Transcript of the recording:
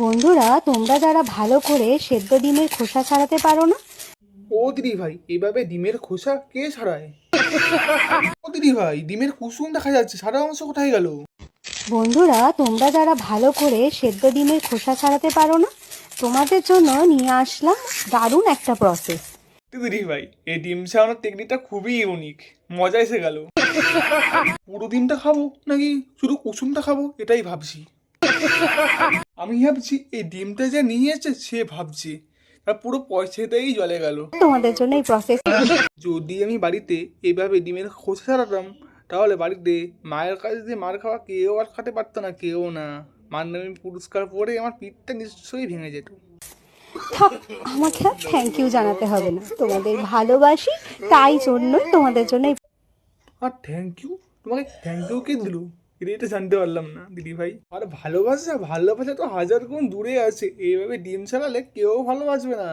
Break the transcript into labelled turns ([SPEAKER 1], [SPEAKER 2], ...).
[SPEAKER 1] বন্ধুরা, তোমরা যারা ভালো করে সেদ্ধ ডিমের খোসা ছাড়াতে পারো না,
[SPEAKER 2] ও দিদি ভাই, এভাবে ডিমের খোসা কে ছাড়ায়? ও দিদি ভাই, ডিমের কুসুম দেখা যাচ্ছে, সাদা অংশ কোথায় গেল?
[SPEAKER 1] বন্ধুরা তোমরা যারা ভালো করে সেদ্ধ ডিমের খোসা ছাড়াতে পারো না, তোমাদের জন্য নিয়ে আসলাম দারুণ একটা প্রসেস।
[SPEAKER 2] দিদি ভাই, এই ডিম ছাড়ানোর টেকনিকটা খুবই ইউনিক, মজা এসে গেল। পুরো ডিমটা খাবো নাকি শুধু কুসুমটা খাবো এটাই ভাবছি। আমি ভাবছি এই ডিমটা যে নিয়েছে সে ভাবছি, তার পুরো পয়সাটাই জলে গেল।
[SPEAKER 1] তোমাদের জন্য এই প্রসেস।
[SPEAKER 2] যদি আমি বাড়িতে এইভাবে ডিমের খোসা ছাড়াতাম, তাহলে বাড়িতে মায়ের কাছে দিয়ে মার খাওয়া কেউ আর খেতে পারতো না, কেউ না। মার নামে পুরস্কার পড়ে আমার পিঠটা নিশ্চয়ই ভেঙে যেত।
[SPEAKER 1] থাক, আমাকে আর থ্যাংক ইউ জানাতে হবে না, তোমাদের ভালোবাসি, তাই জন্যই তোমাদের জন্য
[SPEAKER 2] আর থ্যাংক ইউ? তোমাকে থ্যাংক ইউ কে দিল? এটা জানতে পারলাম না দিদি ভাই। আর ভালোবাসা ভালোবাসা তো হাজার গুণ দূরে আছে, এইভাবে ডিম ছাড়ালে কেউ ভালোবাসবে না।